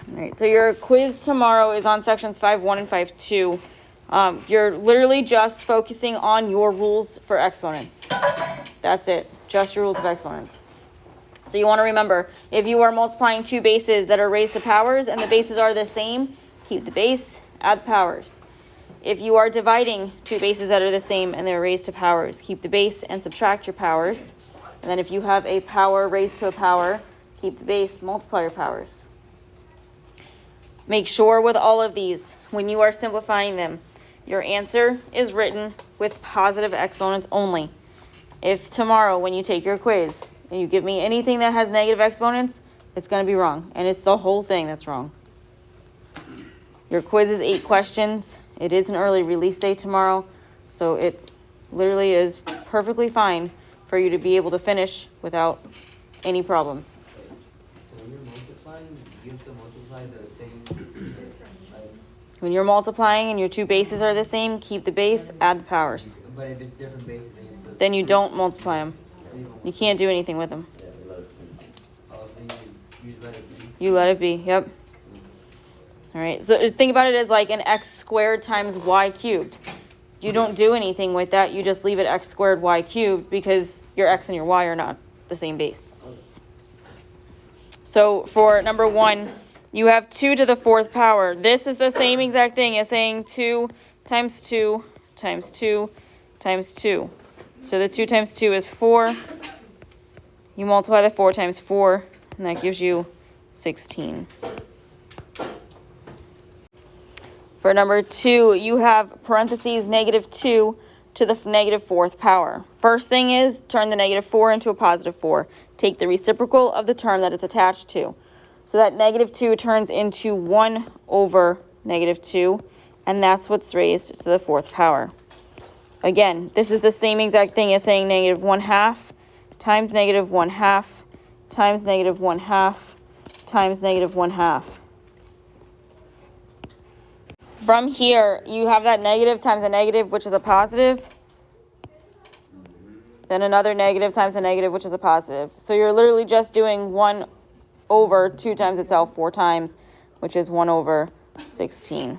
All right, so your quiz tomorrow is on sections 5.1 and 5.2. You're literally just focusing on your rules for exponents. That's it, just your rules of exponents. So you want to remember, if you are multiplying two bases that are raised to powers and the bases are the same, keep the base, add powers. If you are dividing two bases that are the same and they're raised to powers, keep the base and subtract your powers. And then if you have a power raised to a power, keep the base, multiply your powers. Make sure with all of these, when you are simplifying them, your answer is written with positive exponents only. If tomorrow when you take your quiz and you give me anything that has negative exponents, it's going to be wrong. And it's the whole thing that's wrong. Your quiz is 8 questions. It is an early release day tomorrow, so it literally is perfectly fine for you to be able to finish without any problems. So when you're multiplying, you have to multiply the same, When you're multiplying and your two bases are the same, keep the base, add the powers. but if it's different bases, Then you don't multiply them. You can't do anything with them. Oh, so you just let it be? You let it be, yep. All right, so think about it as like an x squared times y cubed. You don't do anything with that. You just leave it x squared y cubed because your x and your y are not the same base. So for number 1, you have 2 to the 4th power. This is the same exact thing as saying 2 times 2 times 2 times 2. So the 2 times 2 is 4. You multiply the 4 times 4, and that gives you 16. For number 2, you have parentheses -2 to the -4th power. First thing is turn the -4 into a +4. Take the reciprocal of the term that it's attached to. So that -2 turns into 1 over -2, and that's what's raised to the 4th power. Again, this is the same exact thing as saying -1/2 times -1/2 times -1/2 times -1/2. From here, you have that negative times a negative, which is a positive. Then another negative times a negative, which is a positive. So you're literally just doing 1 over 2 times itself 4 times, which is 1 over 16.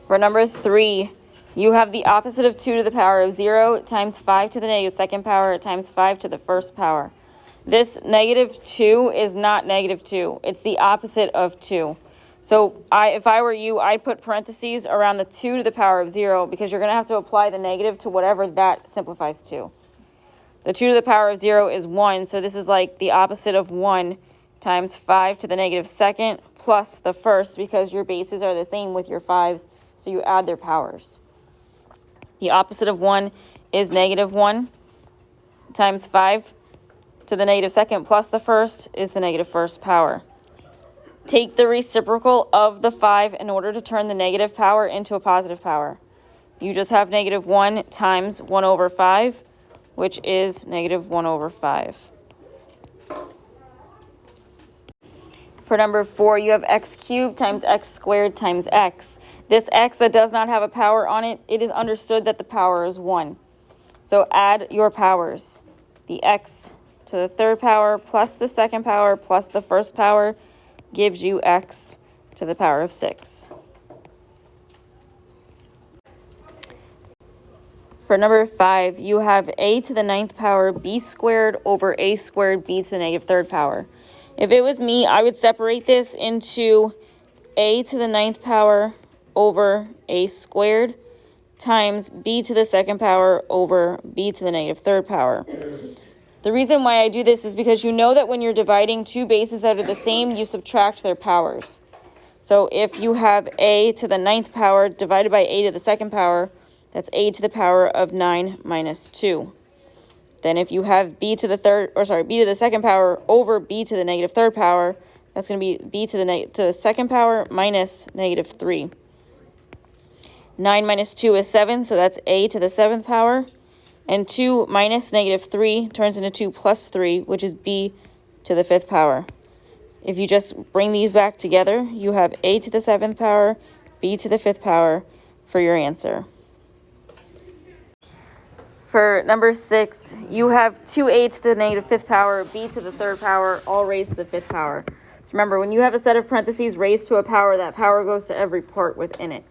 For number 3, you have the opposite of 2 to the power of 0 times 5 to the -2nd power times 5 to the 1st power. This -2 is not -2. It's the opposite of 2. So if I were you, I'd put parentheses around the 2 to the power of 0 because you're going to have to apply the negative to whatever that simplifies to. The 2 to the power of 0 is 1, so this is like the opposite of 1 times 5 to the -2nd plus the 1st because your bases are the same with your 5s, so you add their powers. The opposite of 1 is -1 times 5 to the -2nd plus the 1st is the -1st power. Take the reciprocal of the 5 in order to turn the negative power into a positive power. You just have -1 times 1 over 5, which is -1 over 5. For number 4, you have x cubed times x squared times x. This x that does not have a power on it, it is understood that the power is 1. So add your powers. The x to the 3rd power plus the 2nd power plus the 1st power gives you x to the power of 6. For number 5, you have a to the 9th power b squared over a squared b to the -3rd power. If it was me, I would separate this into a to the 9th power over a squared times b to the 2nd power over b to the -3rd power. The reason why I do this is because you know that when you're dividing two bases that are the same, you subtract their powers. So if you have a to the 9th power divided by a to the 2nd power, that's a to the power of 9 minus 2. Then if you have b to the 2nd power over b to the -3rd power, that's going to be b to the 2nd power minus -3. 9 minus 2 is 7, so that's a to the 7th power. And 2 minus -3 turns into 2 plus 3, which is b to the 5th power. If you just bring these back together, you have a to the 7th power, b to the 5th power for your answer. For number 6, you have 2a to the negative 5th power, b to the 3rd power, all raised to the 5th power. So remember, when you have a set of parentheses raised to a power, that power goes to every part within it.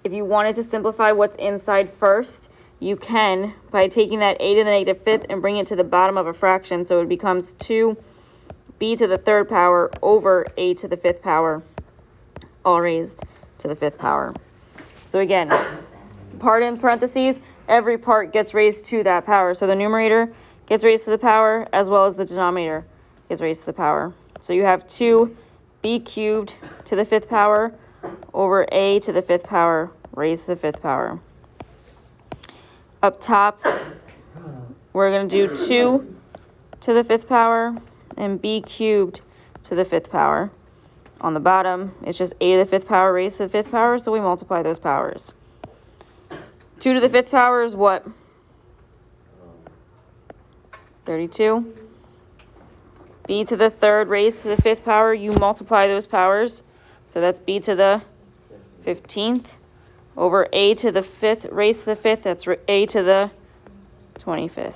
If you wanted to simplify what's inside first, you can by taking that a to the negative 5th and bring it to the bottom of a fraction, so it becomes 2b to the 3rd power over a to the 5th power, all raised to the 5th power. So again, part in parentheses, every part gets raised to that power. So the numerator gets raised to the power as well as the denominator gets raised to the power. So you have 2b cubed to the 5th power over a to the 5th power raised to the 5th power. Up top, we're going to do 2 to the 5th power and b cubed to the 5th power. On the bottom, it's just a to the 5th power raised to the 5th power, so we multiply those powers. 2 to the 5th power is what? 32. B to the 3rd raised to the 5th power, you multiply those powers. So that's b to the 15th over a to the 5th raised to the 5th, that's a to the 25th.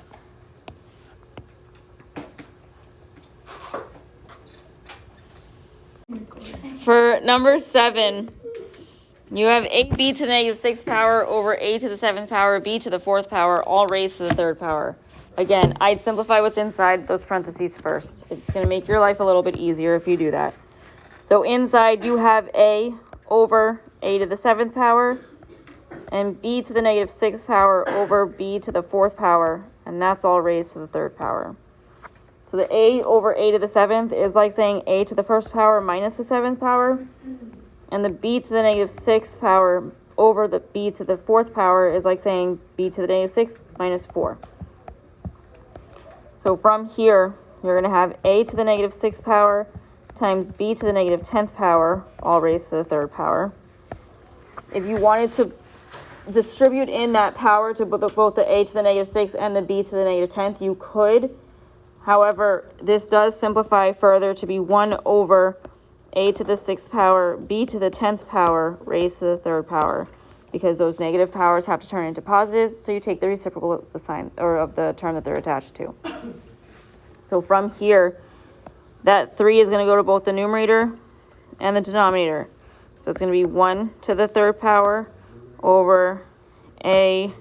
For number 7, you have 8b to the negative 6th power over a to the 7th power, b to the 4th power, all raised to the 3rd power. Again, I'd simplify what's inside those parentheses first. It's going to make your life a little bit easier if you do that. So inside you have a over a to the 7th power and b to the negative 6th power over b to the 4th power, and that's all raised to the 3rd power. So the a over a to the 7th is like saying a to the 1st power minus the 7th power. And the b to the negative 6th power over the b to the 4th power is like saying b to the negative 6th minus 4. So from here, you're going to have a to the negative 6th power times b to the negative 10th power, all raised to the 3rd power. If you wanted to distribute in that power to both the a to the negative 6th and the b to the negative 10th, you could. However, this does simplify further to be 1 over a to the 6th power, b to the 10th power, raised to the 3rd power, because those negative powers have to turn into positives, so you take the reciprocal of the sign, or of the term that they're attached to. So from here, that 3 is going to go to both the numerator and the denominator. So it's going to be 1 to the 3rd power over a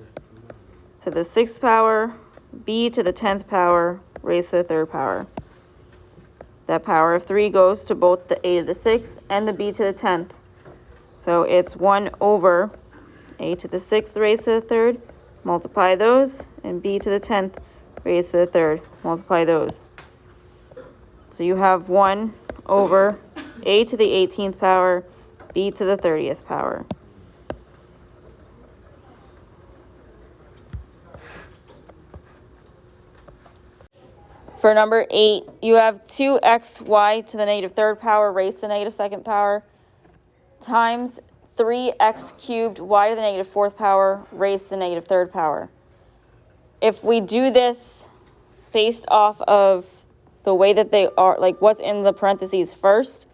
to the 6th power, b to the 10th power, raised to the 3rd power. That power of 3 goes to both the a to the 6th and the b to the 10th. So it's 1 over a to the 6th raised to the 3rd, multiply those, and b to the 10th raised to the 3rd, multiply those. So you have 1 over a to the 18th power, b to the 30th power. For number 8, you have 2xy to the negative 3rd power raised to the negative 2nd power times 3x cubed y to the negative 4th power raised to the negative 3rd power. If we do this based off of the way that they are, like what's in the parentheses first,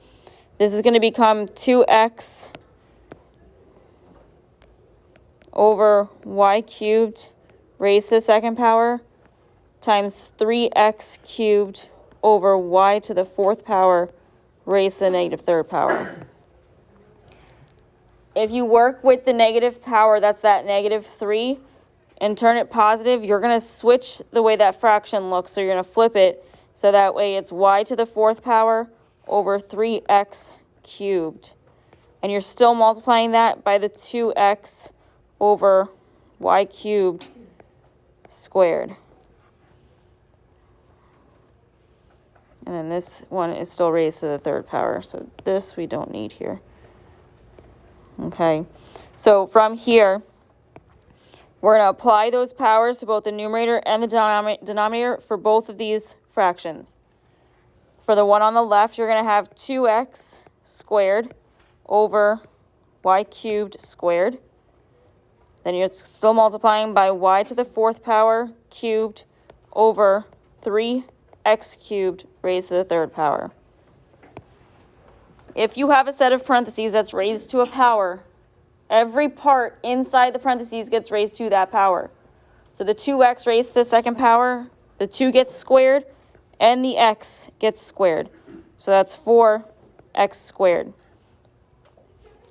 this is going to become 2x over y cubed raised to the 2nd power times 3x cubed over y to the 4th power raised to the negative 3rd power. If you work with the negative power, that's that negative 3, and turn it positive, you're going to switch the way that fraction looks. So you're going to flip it so that way it's y to the 4th power over 3x cubed. And you're still multiplying that by the 2x over y cubed squared. And then this one is still raised to the 3rd power. So this we don't need here. Okay. So from here, we're going to apply those powers to both the numerator and the denominator for both of these fractions. For the one on the left, you're going to have 2x squared over y cubed squared. Then you're still multiplying by y to the 4th power cubed over 3x cubed raised to the 3rd power. If you have a set of parentheses that's raised to a power, every part inside the parentheses gets raised to that power. So the 2x raised to the second power, the 2 gets squared, and the x gets squared. So that's 4x squared.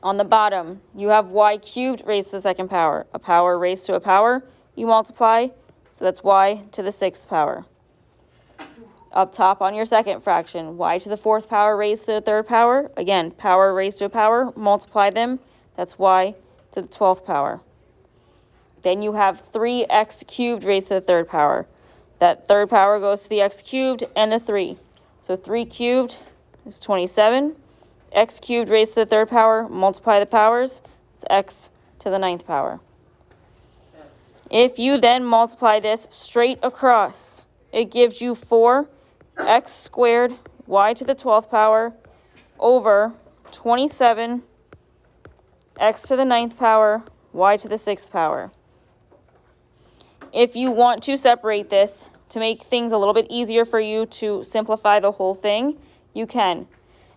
On the bottom, you have y cubed raised to the second power. A power raised to a power, you multiply, so that's y to the 6th power. Up top on your second fraction, y to the 4th power raised to the 3rd power. Again, power raised to a power, multiply them, that's y to the 12th power. Then you have 3x cubed raised to the 3rd power. That 3rd power goes to the x cubed and the 3. So 3 cubed is 27. X cubed raised to the 3rd power, multiply the powers, it's x to the 9th power. If you then multiply this straight across, it gives you 4x squared y to the 12th power over 27 x to the 9th power y to the 6th power. If you want to separate this to make things a little bit easier for you to simplify the whole thing, you can.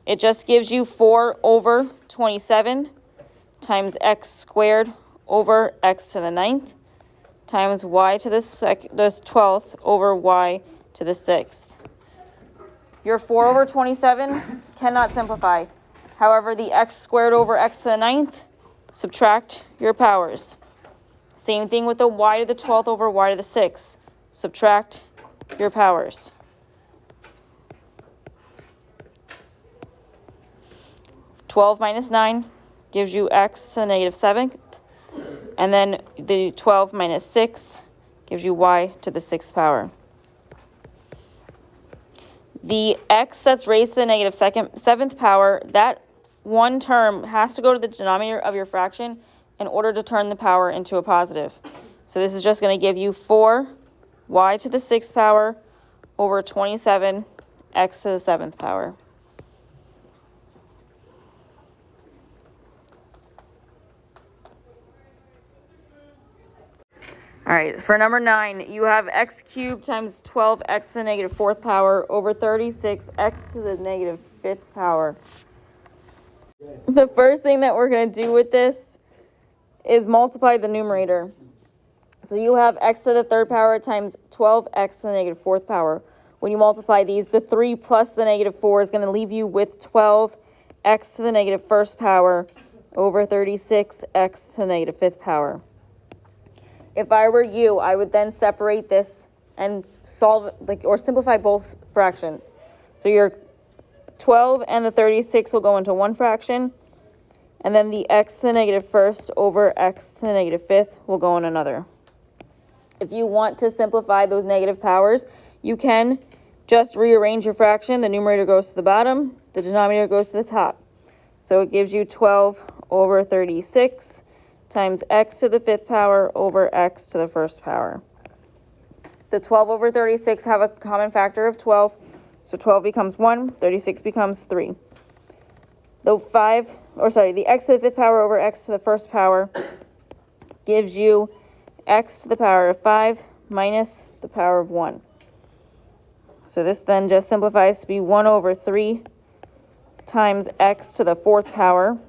It just gives you 4 over 27 times x squared over x to the 9th times y to the 12th over y to the 6th. Your 4 over 27 cannot simplify. However, the x squared over x to the 9th, subtract your powers. Same thing with the y to the 12th over y to the 6th. Subtract your powers. Twelve minus 9 gives you x to the negative 7th. And then the 12 minus 6 gives you y to the 6th power. The x that's raised to the negative 7th power, that one term has to go to the denominator of your fraction in order to turn the power into a positive. So this is just going to give you 4y to the 6th power over 27 x to the 7th power. All right, for number 9, you have x cubed times 12x to the negative 4th power over 36x to the negative 5th power. The first thing that we're going to do with this is multiply the numerator. So you have x to the 3rd power times 12x to the negative 4th power. When you multiply these, the 3 plus the negative 4 is going to leave you with 12x to the negative 1st power over 36x to the negative 5th power. If I were you, I would then separate this and solve, or simplify both fractions. So your 12 and the 36 will go into one fraction, and then the x to the negative 1st over x to the negative 5th will go in another. If you want to simplify those negative powers, you can just rearrange your fraction. The numerator goes to the bottom, the denominator goes to the top. So it gives you 12 over 36 times x to the 5th power over x to the 1st power. The 12 over 36 have a common factor of 12, so 12 becomes 1, 36 becomes 3. The x to the 5th power over x to the 1st power gives you x to the power of 5 minus the power of 1. So this then just simplifies to be 1 over 3 times x to the 4th power.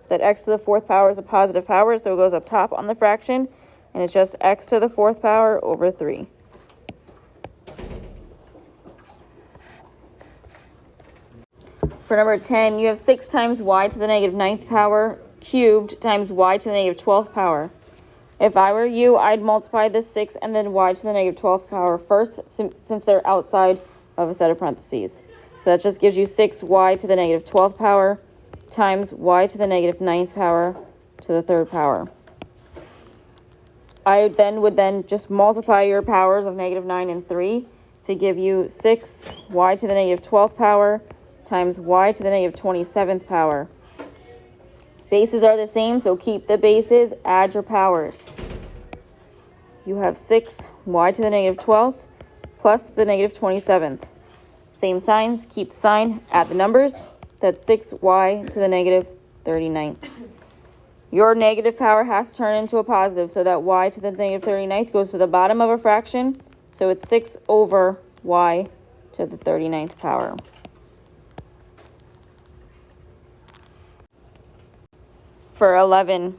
That x to the 4th power is a positive power, so it goes up top on the fraction, and it's just x to the 4th power over 3. For number 10, you have 6 times y to the negative 9th power cubed times y to the negative 12th power. If I were you, I'd multiply this 6 and then y to the negative 12th power first, since they're outside of a set of parentheses. So that just gives you 6y to the negative 12th power times y to the negative 9th power to the 3rd power. I would then just multiply your powers of negative 9 and 3 to give you 6y to the negative 12th power times y to the negative 27th power. Bases are the same, so keep the bases, add your powers. You have 6y to the negative 12th plus the negative 27th. Same signs, keep the sign, add the numbers. That's 6y to the negative 39th. Your negative power has to turn into a positive, so that y to the negative 39th goes to the bottom of a fraction. So it's 6 over y to the 39th power. For 11,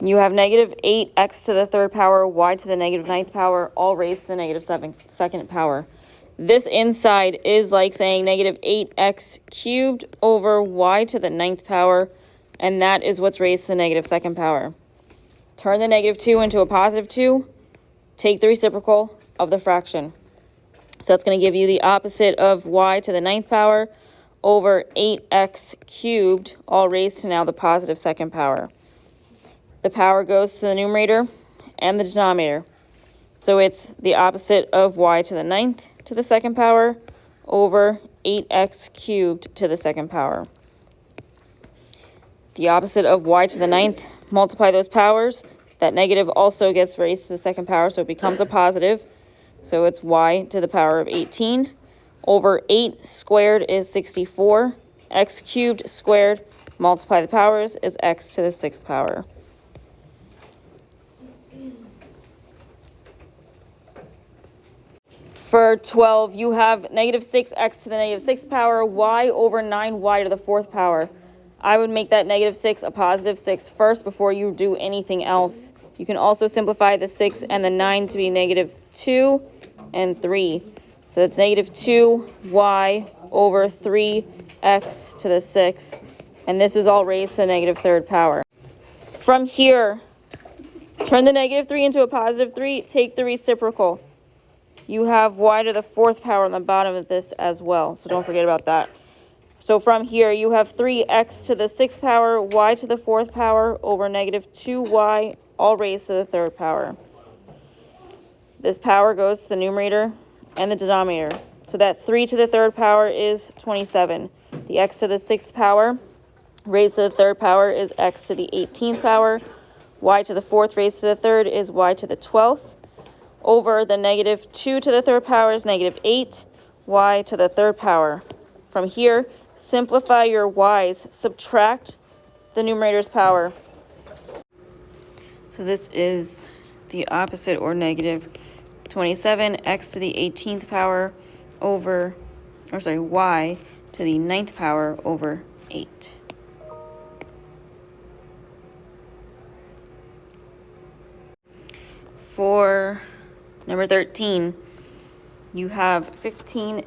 You have negative 8x to the third power, y to the negative ninth power, all raised to the negative second power. This inside is like saying negative 8x cubed over y to the ninth power, and that is what's raised to the negative second power. Turn the negative 2 into a positive 2, take the reciprocal of the fraction. So that's going to give you the opposite of y to the ninth power over 8x cubed, all raised to now the positive second power. The power goes to the numerator and the denominator. So it's the opposite of y to the ninth to the second power over 8x cubed to the second power. The opposite of y to the ninth, multiply those powers. That negative also gets raised to the second power, so it becomes a positive. So it's y to the power of 18 over 8 squared is 64. X cubed squared, multiply the powers, is x to the sixth power. For 12, you have negative 6x to the negative sixth power, y over 9y to the fourth power. I would make that negative 6 a positive 6 first before you do anything else. You can also simplify the 6 and the 9 to be negative 2 and 3. So that's negative 2y over 3x to the sixth. And this is all raised to the negative third power. From here, turn the negative 3 into a positive 3, take the reciprocal. You have y to the fourth power on the bottom of this as well, so don't forget about that. So from here, you have 3x to the sixth power, y to the fourth power over negative 2y, all raised to the third power. This power goes to the numerator and the denominator. So that 3 to the third power is 27. The x to the sixth power raised to the third power is x to the 18th power. Y to the fourth raised to the third is y to the 12th. Over the negative 2 to the third power is negative 8, y to the third power. From here, simplify your y's, subtract the numerator's power. So this is the opposite or negative 27, x to the 18th power over, y to the 9th power over 8. For number 13, you have 15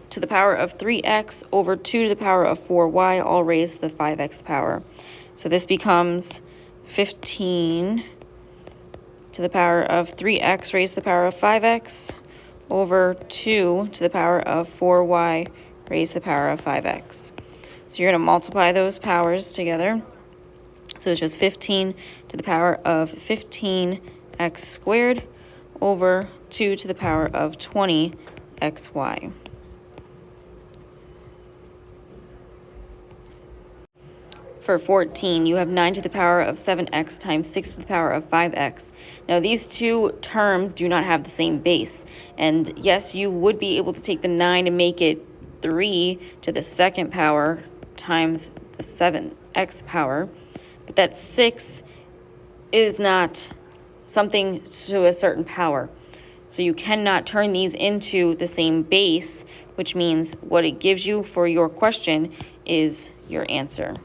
to the power of 3x over 2 to the power of 4y, all raised to the 5x power. So this becomes 15 to the power of 3x raised to the power of 5x over 2 to the power of 4y raised to the power of 5x. So you're going to multiply those powers together. So it's just 15 to the power of 15x squared over 2 to the power of 20xy. For 14, you have 9 to the power of 7x times 6 to the power of 5x. Now, these two terms do not have the same base. And yes, you would be able to take the 9 and make it 3 to the second power times the 7x power. But that 6 is not something to a certain power. So you cannot turn these into the same base, which means what it gives you for your question is your answer.